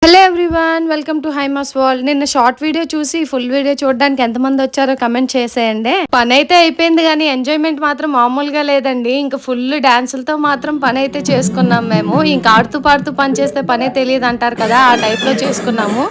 Hello everyone, welcome to Hyma's world. నిన్న short video చూసి full video చూడడానికి ఎంతమంది వచ్చారో కమెంట్ చేసేయండి. పని అయితే అయిపోయింది కానీ ఎంజాయ్మెంట్ మాత్రం మామూలుగా లేదండి. ఇంకా ఫుల్ డాన్సులతో మాత్రం పని అయితే చేసుకున్నాం మేము. ఇంకా ఆడుతూ పాడుతూ పని చేస్తే పనే తెలియదు అంటారు కదా, ఆ టైప్ లో చేసుకున్నాము.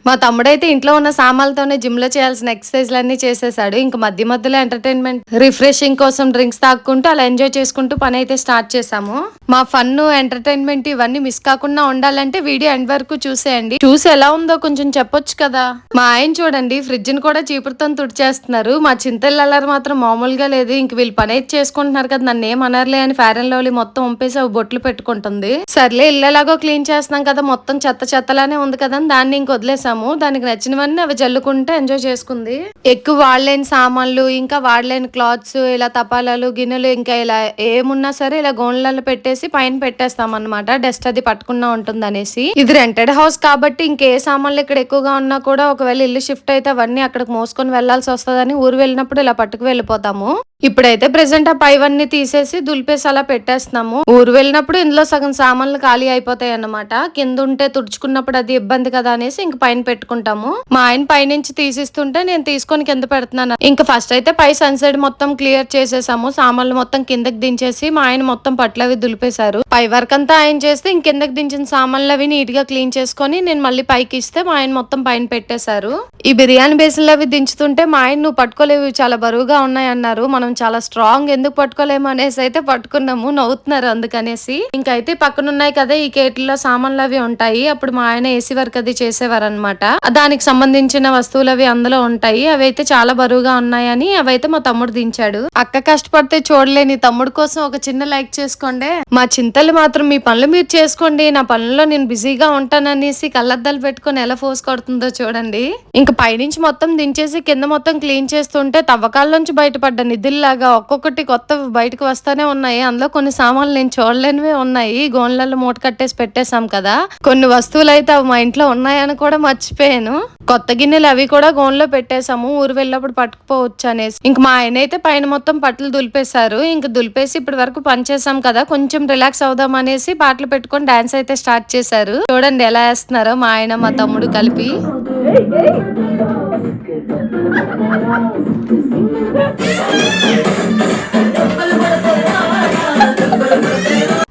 మా తమ్ముడైతే ఇంట్లో ఉన్న సామాన్లతోనే జిమ్ లో చేయాల్సిన ఎక్సర్సైజ్లన్నీ చేసేసాడు. ఇంకా మధ్య మధ్యలో ఎంటర్టైన్మెంట్ రిఫ్రెషింగ్ కోసం డ్రింక్స్ తాక్కుంటూ అలా ఎంజాయ్ చేసుకుంటూ పని అయితే స్టార్ట్ చేసాము. మా ఫన్ ఎంటర్టైన్మెంట్ ఇవన్నీ మిస్ కాకుండా ఉండాలంటే వీడియో ఎండ్ వరకు చూసేయండి. చూసి ఎలా ఉందో కొంచెం చెప్పొచ్చు కదా. మా ఆయన చూడండి ఫ్రిడ్జ్ ని కూడా చీపురుతో తుడిచేస్తున్నారు. మా చింతెళ్ళారు మాత్రం మామూలుగా లేదు. ఇంక వీళ్ళు పని అయితే చేసుకుంటున్నారు కదా, నన్ను ఏమనర్లే అని ఫేర్ అండ్ లవ్లీ మొత్తం వంపేసి అవి బొట్లు పెట్టుకుంటుంది. సర్లే ఇల్లు ఎలాగో క్లీన్ చేస్తున్నాం కదా, మొత్తం చెత్త చెత్తలానే ఉంది కదా అని దాన్ని ఇంక వదిలేసాము. దానికి నచ్చినవన్నీ అవి జల్లుకుంటే ఎంజాయ్ చేసుకుంది. ఎక్కువ వాడలేని సామాన్లు, ఇంకా వాడలేని క్లాత్స్, ఇలా తపాలాలు, గిన్నెలు, ఇంకా ఇలా ఏమున్నా సరే ఇలా గోన్లలో పెట్టేసి పైన పెట్టేస్తాం అన్నమాట. డస్ట్ అది పట్టకుండా ఉంటుంది అనేసి. ఇది రెంటెడ్ హౌస్ కాబట్టి ఇంకే సామాన్లు ఇక్కడ ఎక్కువగా ఉన్నా కూడా ఒకవేళ ఇల్లు షిఫ్ట్ అయితే అవన్నీ అక్కడికి మోసుకొని వెళ్లాల్సి వస్తుందని ఊరు వెళ్ళినప్పుడు ఇలా పట్టుకు వెళ్ళిపోతాము. ఇప్పుడైతే ప్రెసెంట్ ఆ పైవన్నీ తీసేసి దులిపేసి అలా పెట్టేస్తున్నాము. ఊరు వెళ్ళినప్పుడు ఇందులో సగం సామాన్లు ఖాళీ అయిపోతాయి అన్నమాట. కింద ఉంటే తుడుచుకున్నప్పుడు అది ఇబ్బంది కదా అనేసి ఇంక పైన పెట్టుకుంటాము. మా ఆయన పైనుంచి తీసిస్తుంటే నేను తీసుకొని కింద పెడుతున్నాను. ఇంకా ఫస్ట్ అయితే పై సన్సైడ్ మొత్తం క్లియర్ చేసేసాము. సామాన్లు మొత్తం కిందకి దించేసి మా ఆయన మొత్తం పట్లు అవి దులిపేశారు. పై వర్క్ అంతా ఆయన చేస్తే ఇంక కిందకి దించిన సామాన్లు అవి నీట్ గా క్లీన్ చేసుకొని నేను మళ్ళీ పైకి ఇస్తే మా ఆయన మొత్తం పైన పెట్టేశారు. ఈ బిర్యానీ బేసిన్లు అవి దించుతుంటే మా ఆయన నువ్వు పట్టుకోలేవు, చాలా బరువుగా ఉన్నాయి అన్నారు. మనం చాలా స్ట్రాంగ్, ఎందుకు పట్టుకోలేము అనేసి అయితే పట్టుకున్నాము. నవ్వుతున్నారు అందుకనేసి. ఇంకైతే పక్కన ఉన్నాయి కదా ఈ కేట్లలో సామాన్లు అవి ఉంటాయి. అప్పుడు మా ఆయన ఏసీ వర్క్ అది చేసేవారు అనమాట. దానికి సంబంధించిన వస్తువులు అవి అందులో ఉంటాయి. అవి అయితే చాలా బరువుగా ఉన్నాయని అవైతే మా తమ్ముడు దించాడు. అక్క కష్టపడితే చూడలేని తమ్ముడు కోసం ఒక చిన్న లైక్ చేసుకోండి. మా చింతలు మాత్రం మీ పనులు మీరు చేసుకోండి, నా పనుల్లో నేను బిజీగా ఉంటాననేసి కళ్ళద్దాలు పెట్టుకొని ఎలా ఫోర్స్ కొడుతుందో చూడండి. ఇంకా పైనుంచి మొత్తం దించేసి కింద మొత్తం క్లీన్ చేస్తుంటే తవ్వకాల నుంచి బయటపడ్డ నిధుల్లాగా ఒక్కొక్కటి కొత్త బయటకు వస్తానే ఉన్నాయి. అందులో కొన్ని సామాన్లు నేను చూడలేనివే ఉన్నాయి. గోన్లలో మూట కట్టేసి పెట్టేశాం కదా. కొన్ని వస్తువులు అయితే అవి మా ఇంట్లో ఉన్నాయని కూడా మర్చిపోయాను. కొత్త గిన్నెలు అవి కూడా గోన్లో పెట్టేశాము, ఊరు వెళ్ళినప్పుడు పట్టుకుపోవచ్చు అనేసి. ఇంక మా ఆయన అయితే పైన మొత్తం పట్లు దులిపేశారు. ఇంక దులిపేసి ఇప్పటి వరకు పని చేసాం కదా, కొంచెం రిలాక్స్ అవుదాం అనేసి పాటలు పెట్టుకొని డాన్స్ అయితే స్టార్ట్ చేశారు. చూడండి ఎలా వేస్తున్నారో మా ఆయన మా తమ్ముడు కలిపి.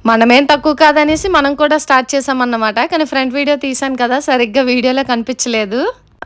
మనమేం తక్కువ కాదనేసి మనం కూడా స్టార్ట్ చేసామన్నమాట. కానీ ఫ్రంట్ వీడియో తీసాను కదా, సరిగ్గా వీడియోలో కనిపించలేదు.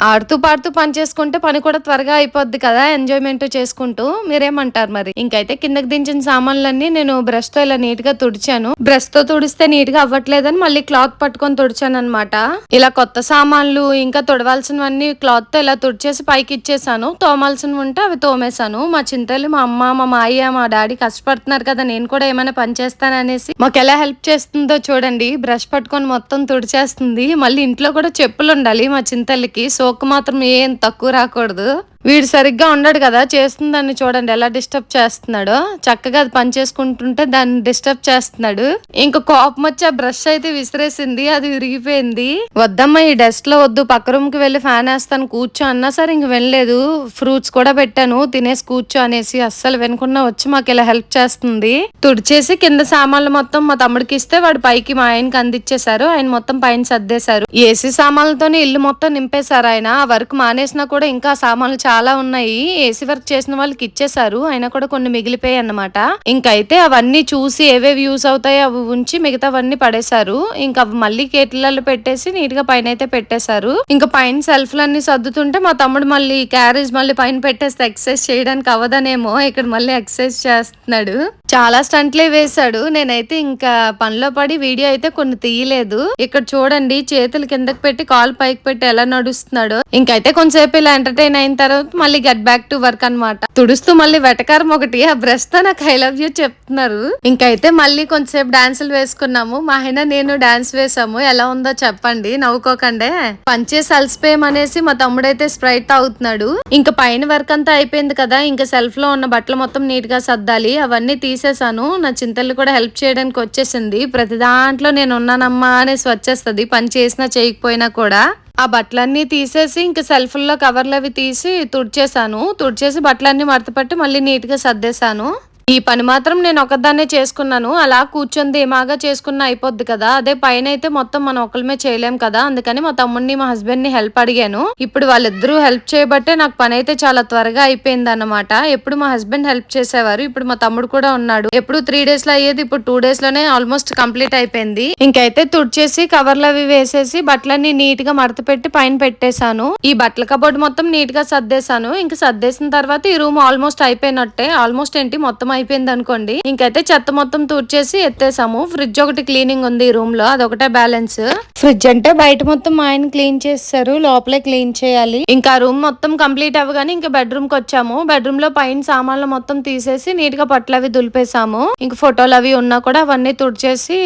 ఆడుతూ పాడుతూ పని చేసుకుంటే పని కూడా త్వరగా అయిపోద్ది కదా, ఎంజాయ్మెంట్ చేసుకుంటూ. మీరేమంటారు మరి? ఇంకైతే కిందకి దించిన సామాన్లన్నీ నేను బ్రష్ తో ఇలా నీట్ గా తుడిచాను. బ్రష్ తో తుడిస్తే నీట్ గా అవ్వట్లేదని మళ్ళీ క్లాత్ పట్టుకొని తుడిచాను అనమాట. ఇలా కొత్త సామాన్లు ఇంకా తుడవాల్సినవన్నీ క్లాత్ తో ఇలా తుడిచేసి పైకి ఇచ్చేసాను. తోమాల్సినవి ఉంటే అవి తోమేశాను. మా చింతలు, మా అమ్మ, మా మాయ్య, మా డాడీ కష్టపడుతున్నారు కదా, నేను కూడా ఏమైనా పని చేస్తాననేసి మాకు ఎలా హెల్ప్ చేస్తుందో చూడండి. బ్రష్ పట్టుకొని మొత్తం తుడిచేస్తుంది. మళ్ళీ ఇంట్లో కూడా చెప్పులు ఉండాలి మా చింతలకి. సోకు మాత్రం ఏం తక్కువ రాకూడదు. వీడు సరిగ్గా ఉండడు కదా, చేస్తుందని చూడండి ఎలా డిస్టర్బ్ చేస్తున్నాడో. చక్కగా అది పని చేసుకుంటుంటే దాన్ని డిస్టర్బ్ చేస్తున్నాడు. ఇంకా కోపం వచ్చి ఆ బ్రష్ అయితే విసిరేసింది, అది విరిగిపోయింది. వద్దమ్మా ఈ డస్ట్ లో వద్దు, పక్క రూమ్ కి వెళ్ళి ఫ్యాన్ వేస్తాను కూర్చో అన్నా సరే ఇంక వెళ్ళలేదు. ఫ్రూట్స్ కూడా పెట్టాను, తినేసి కూర్చో అనేసి అస్సలు వెనుకున్నా వచ్చి మాకు ఇలా హెల్ప్ చేస్తుంది. తుడిచేసి కింద సామాన్లు మొత్తం మా తమ్ముడికి ఇస్తే వాడు పైకి మా ఆయనకి అందించేశారు. ఆయన మొత్తం పైన సర్దేశారు. ఏసీ సామాన్లతోనే ఇల్లు మొత్తం నింపేశారు ఆయన. ఆ వర్క్ మానేసినా కూడా ఇంకా సామాన్లు చాలా ఉన్నాయి. ఏసీ వర్క్ చేసిన వాళ్ళకి ఇచ్చేసారు, అయినా కూడా కొన్ని మిగిలిపోయాయి అన్నమాట. ఇంకైతే అవన్నీ చూసి ఏవేవి యూస్ అవుతాయో అవి ఉంచి మిగతావన్నీ పడేశారు. ఇంకా మళ్ళీ కేట్లలో పెట్టేసి నీట్ గా పైన అయితే పెట్టేశారు. ఇంకా పైన సెల్ఫ్లన్నీ సర్దుతుంటే మా తమ్ముడు మళ్ళీ క్యారేజ్ మళ్ళీ పైన పెట్టేస్తే ఎక్సర్సైజ్ చేయడానికి అవదనేమో ఇక్కడ మళ్ళీ ఎక్సర్సైజ్ చేస్తున్నాడు. చాలా స్టంట్లే వేశాడు. నేనైతే ఇంకా పనిలో పడి వీడియో అయితే కొన్ని తీయలేదు. ఇక్కడ చూడండి చేతులు కిందకి పెట్టి కాలు పైకి పెట్టి ఎలా నడుస్తున్నాడో. ఇంకైతే కొంతసేపు ఇలా ఎంటర్టైన్ అయిన తర్వాత మళ్ళీ గెట్ బ్యాక్ టు వర్క్ అనమాట. తుడుస్తూ మళ్ళీ వెటకారం ఒకటి ఆ బ్రష్ తో నాకు ఐ లవ్ యూ చెప్తున్నారు. ఇంకైతే మళ్ళీ కొంతసేపు డాన్సులు వేసుకున్నాము. మా ఆయన నేను డాన్స్ వేసాము. ఎలా ఉందో చెప్పండి, నవ్వుకోకండే. పంచేసి అలసిపోయాం అనేసి మా తమ్ముడైతే స్ప్రైట్ తాగుతున్నాడు. ఇంకా పైన వర్క్ అంతా అయిపోయింది కదా, ఇంకా సెల్ఫ్ లో ఉన్న బట్టలు మొత్తం నీట్ గా సర్దాలి. అవన్నీ తీసేసాను. నా చింతలు కూడా హెల్ప్ చేయడానికి వచ్చేసింది. ప్రతి దాంట్లో నేను ఉన్నానమ్మా అనేసి వచ్చేస్తుంది, పని చేసినా చేయకపోయినా కూడా. ఆ బట్టలన్నీ తీసేసి ఇంకా సెల్ఫ్ల్లో కవర్లు అవి తీసి తుడిచేసాను. తుడిచేసి బట్టలన్నీ మడతపట్టి మళ్ళీ నీట్ గా సర్దేశాను. ఈ పని మాత్రం నేను ఒకదాన్నే చేసుకున్నాను. అలా కూర్చొని ధీమాగా చేసుకున్న అయిపోద్ది కదా. అదే పైన అయితే మొత్తం మనం ఒకళ్ళమే చేయలేం కదా. అందుకని మా తమ్ముడిని మా హస్బెండ్ ని హెల్ప్ అడిగాను. ఇప్పుడు వాళ్ళిద్దరూ హెల్ప్ చేయబట్టే నాకు పని అయితే చాలా త్వరగా అయిపోయింది అన్నమాట. ఎప్పుడు మా హస్బెండ్ హెల్ప్ చేసేవారు, ఇప్పుడు మా తమ్ముడు కూడా ఉన్నాడు. ఎప్పుడు 3 days లో అయ్యేది ఇప్పుడు 2 days లోనే ఆల్మోస్ట్ కంప్లీట్ అయిపోయింది. ఇంకైతే తుడిచేసి కవర్లు అవి వేసేసి బట్టలన్నీ నీట్ గా మడత పెట్టి పైన పెట్టేశాను. ఈ బట్టల కబోర్డ్ మొత్తం నీట్ గా సర్దేశాను. ఇంక సర్దేసిన తర్వాత ఈ రూమ్ ఆల్మోస్ట్ అయిపోయినట్టే. ఆల్మోస్ట్ ఏంటి మొత్తం అయిపోయింది అనుకోండి. ఇంకైతే చెత్త మొత్తం తుడిచేసి ఎత్తేసాము. ఫ్రిడ్జ్ ఒకటి క్లీనింగ్ ఉంది ఈ రూమ్ లో, అదొకటే బ్యాలెన్స్. ఫ్రిడ్జ్ అంటే బయట మొత్తం మా ఆయన క్లీన్ చేస్తారు, లోపలే క్లీన్ చేయాలి. ఇంకా రూమ్ మొత్తం కంప్లీట్ అవ్వగానే ఇంకా బెడ్రూమ్ కి వచ్చాము. బెడ్రూమ్ లో పైన సామాన్లు మొత్తం తీసేసి నీట్ గా బట్టలు అవి దులిపేసాము. ఇంక ఫోటోలు అవి ఉన్నా కూడా అవన్నీ తుడిచేసి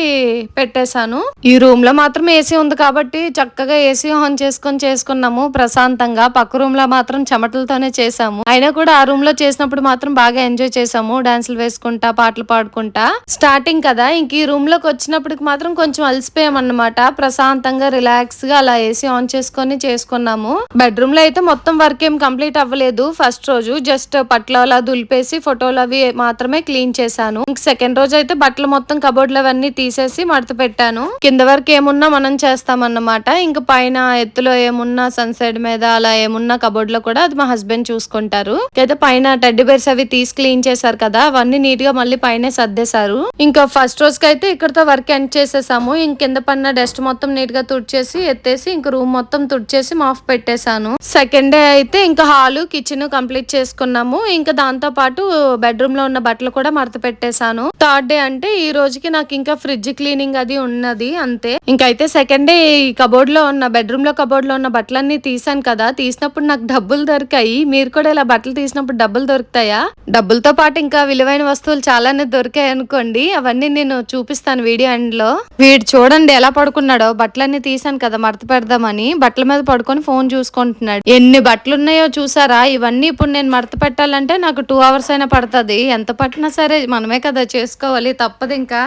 పెట్టేశాను. ఈ రూమ్ లో మాత్రం ఏసీ ఉంది కాబట్టి చక్కగా ఏసీ ఆన్ చేసుకున్నాము ప్రశాంతంగా. పక్క రూమ్ లో మాత్రం చెమటలతోనే చేసాము. అయినా కూడా ఆ రూమ్ లో చేసినప్పుడు మాత్రం బాగా ఎంజాయ్ చేసాము, డాన్సులు వేసుకుంటా పాటలు పాడుకుంటా. స్టార్టింగ్ కదా, ఇంక ఈ రూమ్ లోకి వచ్చినప్పటికి మాత్రం కొంచెం అలసిపోయాం అన్నమాట. ప్రశాంతంగా రిలాక్స్ గా అలా ఏసీ ఆన్ చేసుకున్నాము. బెడ్రూమ్ లో అయితే మొత్తం వర్క్ ఏం కంప్లీట్ అవ్వలేదు. ఫస్ట్ రోజు జస్ట్ పట్లు అలా దులిపేసి ఫోటోలు అవి మాత్రమే క్లీన్ చేశాను. ఇంక సెకండ్ రోజు అయితే బట్టలు మొత్తం కబోర్డ్లు అవన్నీ తీసేసి మడత పెట్టాను. కింద వరకు ఏమున్నా మనం చేస్తామన్నమాట. ఇంక పైన ఎత్తులో ఏమున్నా సన్సైడ్ మీద అలా ఏమున్నా కబోర్డ్ లో కూడా అది మా హస్బెండ్ చూసుకుంటారు. అయితే పైన టెడ్డీ బేర్స్ అవి తీసి క్లీన్ చేశారు కదా, అవన్నీ నీట్ గా మళ్ళీ పైన సర్దేశారు. ఇంకా ఫస్ట్ రోజుకి అయితే ఇక్కడతో వర్క్ ఎండ్ చేసేసాము. ఇంక కింద పడిన డస్ట్ మొత్తం నీట్ గా తుడిచేసి ఎత్తేసి ఇంక రూమ్ మొత్తం తుడిచేసి మాఫ్ పెట్టేశాను. సెకండ్ డే అయితే ఇంకా హాలు కిచెన్ కంప్లీట్ చేసుకున్నాము. ఇంకా దాంతో పాటు బెడ్రూమ్ లో ఉన్న బట్టలు కూడా మడత పెట్టేశాను. థర్డ్ డే అంటే ఈ రోజుకి నాకు ఇంకా ఫ్రిడ్జ్ క్లీనింగ్ అది ఉన్నది అంతే. ఇంకైతే సెకండ్ డే ఈ కబోర్డ్ లో ఉన్న బెడ్రూమ్ లో కబోర్డ్ లో ఉన్న బట్టలన్నీ తీసాను కదా, తీసినప్పుడు నాకు డబ్బులు దొరికాయి. మీరు కూడా ఇలా బట్టలు తీసినప్పుడు డబ్బులు దొరుకుతాయా? డబ్బులతో పాటు ఇంకా విలువైన వస్తువులు చాలానే దొరికాయి అనుకోండి. అవన్నీ నేను చూపిస్తాను వీడియో ఎండ్ లో. వీడు చూడండి ఎలా పడుకున్నాడో. బట్టలన్నీ తీసాను కదా మడత పెడదామని, బట్టల మీద పడుకొని ఫోన్ చూసుకుంటున్నాడు. ఎన్ని బట్టలు ఉన్నాయో చూసారా? ఇవన్నీ ఇప్పుడు నేను మడత పెట్టాలంటే నాకు 2 hours అయినా పడుతుంది. ఎంత పట్టినా సరే మనమే కదా చేసుకోవాలి, తప్పదు. ఇంకా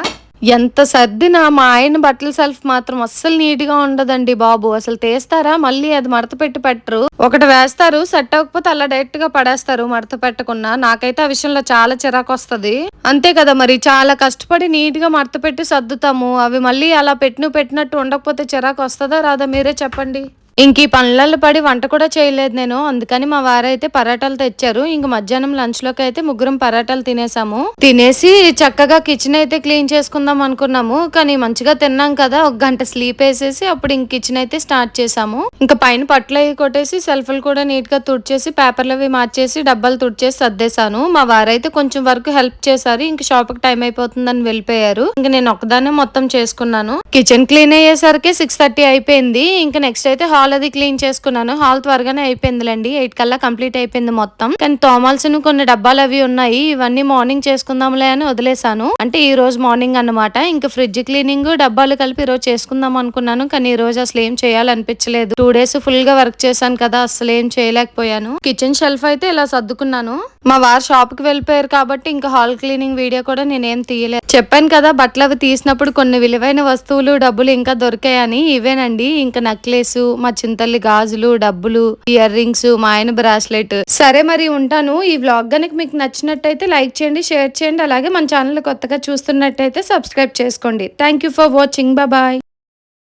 ఎంత సర్దినా మా ఆయన బట్టల సెల్ఫ్ మాత్రం అస్సలు నీట్ గా ఉండదండి బాబు. అసలు తీస్తారా మళ్ళీ అది మడత పెట్టి పెట్టరు. ఒకటి వేస్తారు, సెట్ అవ్వకపోతే అలా డైరెక్ట్ గా పడేస్తారు మడత పెట్టకుండా. నాకైతే ఆ విషయంలో చాలా చిరాకు వస్తుంది. అంతే కదా మరి, చాలా కష్టపడి నీట్ గా మడత పెట్టి సర్దుతాము. అవి మళ్ళీ అలా పెట్టినట్టు ఉండకపోతే చిరాకు వస్తుందా రాదా మీరే చెప్పండి. ఇంక ఈ పనులలో పడి వంట కూడా చేయలేదు నేను. అందుకని మా వారైతే పరాటాలు తెచ్చారు. ఇంక మధ్యాహ్నం లంచ్ లోకి అయితే ముగ్గురం పరాటాలు తినేసాము. తినేసి చక్కగా కిచెన్ అయితే క్లీన్ చేసుకుందాం అనుకున్నాము. కానీ మంచిగా తిన్నాం కదా, 1 గంట స్లీప్ వేసేసి అప్పుడు ఇంక కిచెన్ అయితే స్టార్ట్ చేసాము. ఇంకా పైన పట్లు అవి కొట్టేసి సెల్ఫ్లు కూడా నీట్ గా తుడిచేసి పేపర్లు అవి మార్చేసి డబ్బాలు తుడిచేసి సర్దేశాను. మా వారైతే కొంచెం వరకు హెల్ప్ చేశారు. ఇంక షాప్ కి టైం అయిపోతుందని వెళ్ళిపోయారు. ఇంక నేను ఒకదాన్నే మొత్తం చేసుకున్నాను. కిచెన్ క్లీన్ అయ్యేసరికి 6:30 అయిపోయింది. ఇంకా నెక్స్ట్ అయితే హాల్ అది క్లీన్ చేసుకున్నాను. హాల్ త్వరగానే అయిపోయిందిలేండి, 8 కల్లా కంప్లీట్ అయిపోయింది మొత్తం. కానీ తోమాల్సిన కొన్ని డబ్బాలు అవి ఉన్నాయి, ఇవన్నీ మార్నింగ్ చేసుకుందాంలే అని వదిలేసాను. అంటే ఈ రోజు మార్నింగ్ అన్నమాట. ఇంకా ఫ్రిడ్జ్ క్లీనింగ్ డబ్బాలు కలిపి ఈ రోజు చేసుకుందాం అనుకున్నాను. కానీ ఈ రోజు అసలు ఏం చేయాలనిపించలేదు. 2 days ఫుల్ గా వర్క్ చేశాను కదా, అసలు ఏం చేయలేకపోయాను. కిచెన్ షెల్ఫ్ అయితే ఇలా సర్దుకున్నాను. మా వారు షాప్ కి వెళ్ళిపోయారు కాబట్టి ఇంకా హాల్ క్లీనింగ్ వీడియో కూడా నేనేం తీయలేదు. చెప్పాను కదా బట్టలు అవి తీసినప్పుడు కొన్ని విలువైన వస్తువులు డబ్బులు ఇంకా దొరికాయని. ఇవేనండి, ఇంకా నెక్లెస్, మా చింతల్లి గాజులు, డబ్బులు, ఇయర్ రింగ్స్, మా ఆయన బ్రాస్లెట్. సరే మరి ఉంటాను. ఈ వ్లాగ్ గనక మీకు నచ్చినట్టయితే లైక్ చేయండి, షేర్ చేయండి. అలాగే మన ఛానల్ కొత్తగా చూస్తున్నట్టయితే సబ్స్క్రైబ్ చేసుకోండి. Thank you for watching. Bye.